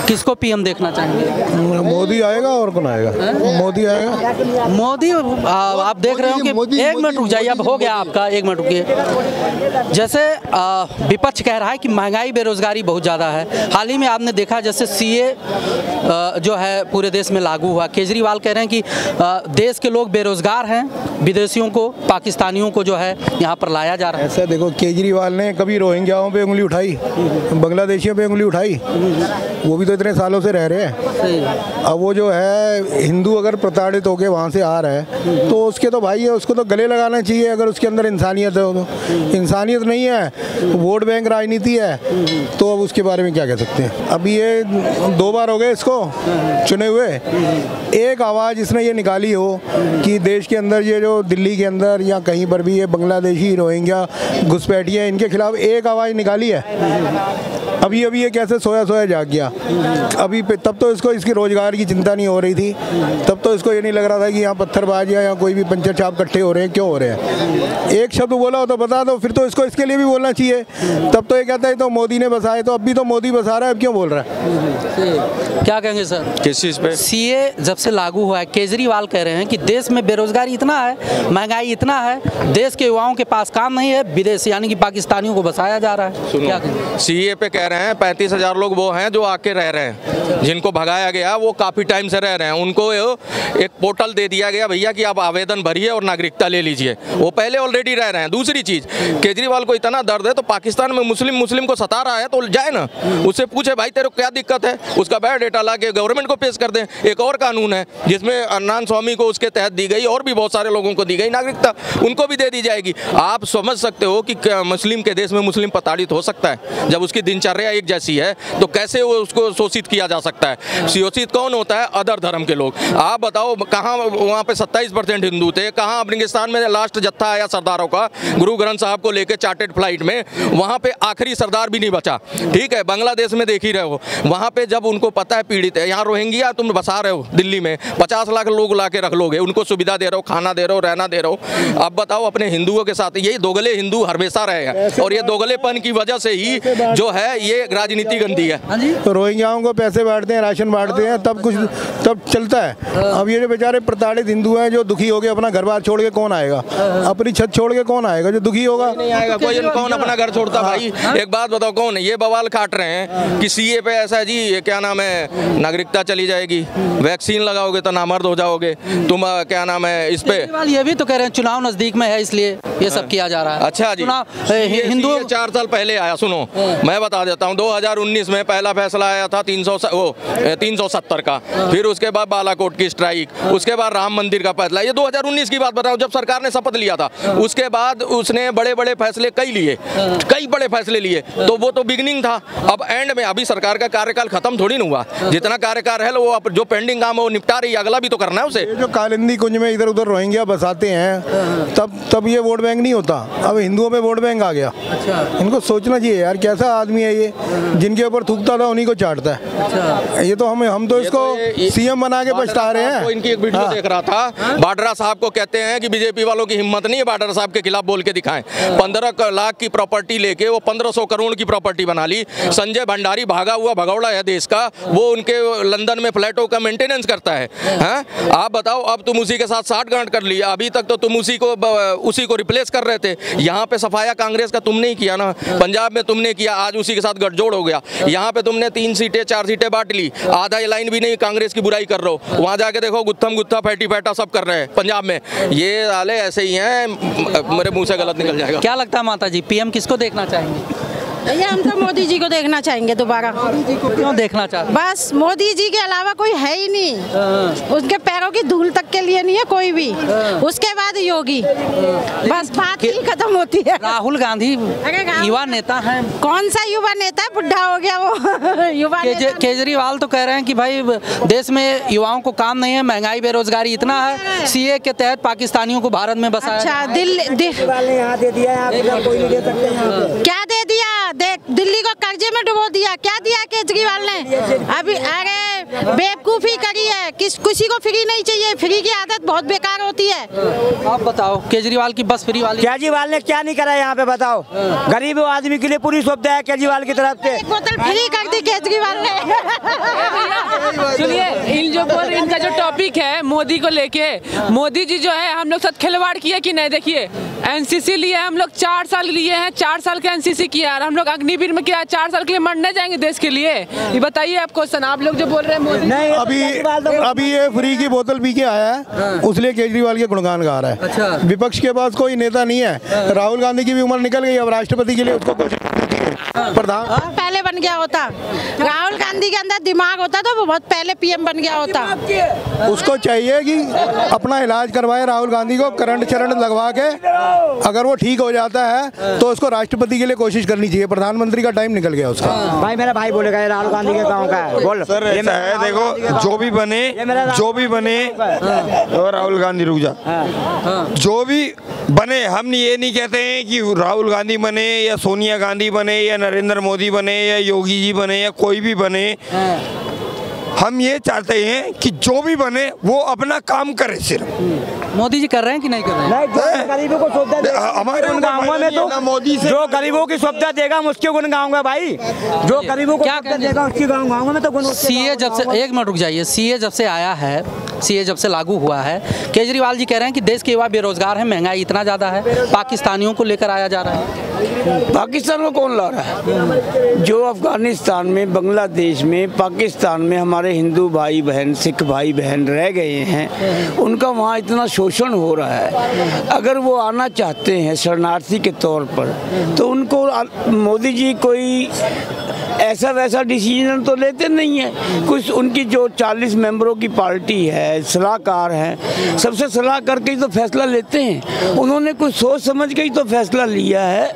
किसको पीएम देखना चाहेंगे? मोदी आएगा और कौन आएगा? मोदी आएगा। मोदी आप देख रहे हो कि एक मिनट रुक जाइए, अब हो गया आपका, एक मिनट रुकिए। जैसे विपक्ष कह रहा है कि महंगाई बेरोजगारी बहुत ज़्यादा है। हाल ही में आपने देखा जैसे सीए जो है पूरे देश में लागू हुआ। केजरीवाल कह रहे हैं कि देश के लोग बेरोजगार हैं, विदेशियों को, पाकिस्तानियों को जो है यहाँ पर लाया जा रहा है। ऐसा देखो, केजरीवाल ने कभी रोहिंग्याओं पे उंगली उठाई, बांग्लादेशियों पे उंगली उठाई? वो भी तो इतने सालों से रह रहे हैं। अब वो जो है हिंदू अगर प्रताड़ित होके वहाँ से आ रहा है तो उसके तो भाई है, उसको तो गले लगाना चाहिए अगर उसके अंदर इंसानियत है। तो इंसानियत नहीं है, वोट बैंक राजनीति है, तो अब उसके बारे में क्या कह सकते हैं। अभी ये 2 बार हो गए इसको चुने हुए। एक आवाज़ इसने ये निकाली हो कि देश के अंदर ये जो दिल्ली के अंदर या कहीं पर भी ये बांग्लादेशी, रोहिंग्या, घुसपैठिए, इनके खिलाफ एक आवाज़ निकाली है? अभी ये कैसे सोया सोया जाग गया। अभी तब तो इसको इसकी रोजगार की चिंता नहीं हो रही थी, तब तो इसको ये नहीं लग रहा था कि यहाँ पत्थरबाज या कोई भी पंचर छाप इकट्ठे हो रहे हैं, क्यों हो रहे हैं। एक शब्द बोला हो तो बता दो, फिर तो इसको इसके लिए भी बोलना चाहिए। तब तो ये कहता है तो मोदी ने बसाए, तो अब भी तो मोदी बसा रहा है, अब क्यों बोल रहा है? क्या कहेंगे सर किस चीज़ पे? सीए जब से लागू हुआ है, केजरीवाल कह रहे हैं कि देश में बेरोजगारी इतना है, महंगाई इतना है, देश के युवाओं के पास काम नहीं है, विदेश यानी कि पाकिस्तानियों को बसाया जा रहा है। क्या कहेंगे? सीए पे कह रहे हैं 35,000 लोग वो हैं जो आके रह रहे हैं, जिनको भगाया गया वो काफ़ी टाइम से रह रहे हैं। उनको एक पोर्टल दे दिया गया, भैया कि आप आवेदन भरिए और नागरिकता ले लीजिए। वो पहले ऑलरेडी रह रहे हैं। दूसरी चीज़, केजरीवाल को इतना दर्द है तो पाकिस्तान में मुस्लिम को सता रहा है तो जाए ना, उससे पूछे भाई तेरे को क्या दिक्कत है, उसका बायोडेटा ला के गवर्नमेंट को पेश कर दें। एक और कानून है जिसमें अन्नान स्वामी को उसके तहत दी गई और भी बहुत सारे लोगों को दी गई नागरिकता, उनको भी दे दी जाएगी। आप समझ सकते हो कि मुस्लिम के देश में मुस्लिम प्रताड़ित हो सकता है जब उसकी दिनचर्या एक जैसी है, तो कैसे वो उसको शोषित किया जा सकता है। शोषित कौन होता है? अदर धर्म के लोग। आप बताओ कहाँ वहाँ पे 27% हिंदू थे, कहाँ अफगानिस्तान में लास्ट जत्था आया सरदारों का गुरु ग्रंथ साहब को लेके चार्टेड फ्लाइट में, वहाँ पे आखिरी सरदार भी नहीं बचा। ठीक है, बांग्लादेश में देख ही रहे हो, वहाँ पे जब उनको पता है पीड़ित है, यहाँ रोहिंग्या तुम बसा रहे हो दिल्ली में, 50 लाख लोग ला के रख लोगे, उनको सुविधा दे रहे हो, खाना दे रहे हो, रहना दे रहे हो। अब बताओ अपने हिंदुओं के साथ यही दोगले हिंदू हमेशा रहे हैं, और ये दोगलेपन की वजह से ही जो है ये राजनीति गंदी है। तो रोहिंग्याओं को पैसे बांटते हैं, राशन बांटते हैं, तब चलता है। अब ये जो बेचारे प्रताड़ित हिंदू हैं जो दुखी हो गए, अपना घर बार छोड़ के कौन आएगा? अपनी छत छोड़ के कौन आएगा? जो दुखी होगा नहीं आएगा कोई। कौन अपना घर छोड़ता भाई? एक बात बताओ, कौन ये बवाल काट रहे हैं कि सीए पे ऐसा है जी, ये क्या नाम है, नागरिकता चली जाएगी, वैक्सीन लगाओगे तो नामर्द हो जाओगे, तुम क्या नाम है इस पे। ये भी तो कह रहे हैं चुनाव नजदीक में है इसलिए ये सब किया जा रहा है। अच्छा जी, हिंदू 4 साल पहले आया। सुनो मैं बता देता हूँ, 2019 में पहला फैसला आया था 370 का, फिर उसके बाद बालाकोट की स्ट्राइक, उसके बाद राम मंदिर का फैसला। ये 2019 की बात बताऊं जब सरकार ने शपथ लिया था। उसके बाद उसने बड़े बड़े फैसले कई बड़े फैसले लिए, तो वो तो बिगिनिंग था। अब एंड में अभी सरकार का कार्यकाल खत्म थोड़ी ना हुआ, जितना कार्यकाल है वो जो पेंडिंग काम है वो निपटा रही है, अगला भी तो करना है उसे। जो कालिंदी कुंज में इधर उधर रोहिंग्या बसाते हैं तब ये वोट बैंक नहीं होता, अब हिंदुओं में वोट बैंक आ गया। इनको सोचना चाहिए यार, कैसा आदमी है ये, जिनके ऊपर थूकता था उन्हीं को चाटता है। ये तो हम तो इसको सीएम बना के पछता रहे हैं। इनकी एक वीडियो देख रहा था, बाड्रा साहब को कहते हैं कि बीजेपी वालों की हिम्मत नहीं है बाड्रा साहब के खिलाफ बोल के दिखाएं। 15 लाख की प्रॉपर्टी लेके वो 1500 करोड़ की प्रॉपर्टी बना ली। संजय भंडारी भागा हुआ भगौड़ा है देश का, वो उनके लंदन में फ्लैटों का मेंटेनेंस करता है। आप बताओ, अब तुम उसी के साथ साठगांठ कर लिया। अभी तक तो तुम उसी को रिप्लेस कर रहे थे। यहाँ पे सफाया कांग्रेस का तुमने ही किया ना, पंजाब में तुमने किया, आज उसी के साथ गठजोड़ हो गया। यहाँ पे तुमने 3 सीटें 4 सीटें बांट ली, आधा लाइन भी नहीं कांग्रेस की बुराई कर रहे हो। वहाँ जाके देखो गुत्थम गुत्था फैटी फैटा सब कर रहे हैं पंजाब में। ये वाले ऐसे ही हैं, मेरे मुंह से गलत निकल जाएगा। क्या लगता है माता जी, पीएम किसको देखना चाहेंगे? भैया हम तो मोदी जी को देखना चाहेंगे दोबारा। मोदी जी को क्यों देखना चाहते? बस मोदी जी के अलावा कोई है ही नहीं, उनके पैरों की धूल तक के लिए नहीं है कोई भी। उसके बाद योगी, बस बात ही खत्म होती है। राहुल गांधी युवा नेता हैं। कौन सा युवा नेता है, बुढ़ा हो गया वो युवा केजरीवाल तो कह रहे हैं कि भाई देश में युवाओं को काम नहीं है, महंगाई बेरोजगारी इतना है, सीए के तहत पाकिस्तानियों को भारत में बसाया। अच्छा, क्या दे दिया? दिल्ली को कर्जे में डुबो दिया। क्या दिया केजरीवाल ने? अभी अरे बेवकूफ़ी करी है। किसी को फ्री नहीं चाहिए, फ्री की आदत बहुत बेकार होती है। आप बताओ, केजरीवाल की बस फ्री वाली, केजरीवाल ने क्या नहीं करा यहाँ पे बताओ। गरीब आदमी के लिए पूरी सुविधा है केजरीवाल की तरफ से। एक बोतल फ्री कर दी केजरीवाल ने। सुनिए, इनका जो टॉपिक है मोदी को लेके, मोदी जी जो है हम लोग साथ खिलवाड़ किए कि नहीं। देखिए एनसीसी लिए हम लोग 4 साल लिए हैं, 4 साल के एनसीसी किया और हम लोग अग्निवीर में किया 4 साल के लिए मरने जाएंगे देश के लिए। ये बताइए आप क्वेश्चन, आप लोग जो बोल रहे हैं मोदी नहीं, अभी ये फ्री की बोतल पी के आया है, उसलिए केजरीवाल के गुणगान गा रहा है। अच्छा। विपक्ष के पास कोई नेता नहीं है। राहुल गांधी की भी उम्र निकल गई, अब राष्ट्रपति के लिए उसको प्रधान पहले बन गया होता। राहुल गांधी के अंदर दिमाग होता तो वो बहुत पहले पीएम बन गया होता। उसको चाहिए कि अपना इलाज करवाए राहुल गांधी को, करंट चरण लगवा के। अगर वो ठीक हो जाता है तो उसको राष्ट्रपति के लिए कोशिश करनी चाहिए। प्रधानमंत्री का टाइम निकल गया उसका। भाई मेरा भाई बोलेगा राहुल गांधी के गाँव का है। बोल सर ऐसा है, देखो जो भी बने और राहुल गांधी रुक जा, जो भी बने, हम ये नहीं कहते हैं कि राहुल गांधी बने या सोनिया गांधी बने या नरेंद्र मोदी बने या योगी जी बने या कोई भी बने। हम ये चाहते हैं कि जो भी बने वो अपना काम करे। सिर्फ मोदी जी कर रहे हैं कि नहीं कर रहे हैं? नहीं, गरीबों को सुविधा देगा हमारे उन गाँवों में तो मोदी से जो गरीबों की सुविधा देगा हम उसके गुण गाऊंगा भाई। जो गरीबों को क्या सुविधा देगा उसके गाँव में तो गुण। सीए जब से, एक मिनट रुक जाइए, सीए जब से आया है, सीए जब से लागू हुआ है, केजरीवाल जी कह रहे हैं कि देश के युवा बेरोजगार हैं, महंगाई इतना ज़्यादा है, पाकिस्तानियों को लेकर आया जा रहा है। पाकिस्तान को कौन ला रहा है? जो अफगानिस्तान में, बांग्लादेश में, पाकिस्तान में हमारे हिंदू भाई बहन, सिख भाई बहन रह गए हैं, उनका वहाँ इतना शोषण हो रहा है। अगर वो आना चाहते हैं शरणार्थी के तौर पर तो उनको मोदी जी कोई ऐसा वैसा डिसीजन तो लेते नहीं है। कुछ उनकी जो 40 मेंबरों की पार्टी है, सलाहकार हैं, सबसे सलाह करके ही तो फैसला लेते हैं। उन्होंने कुछ सोच समझ के ही तो फैसला लिया है।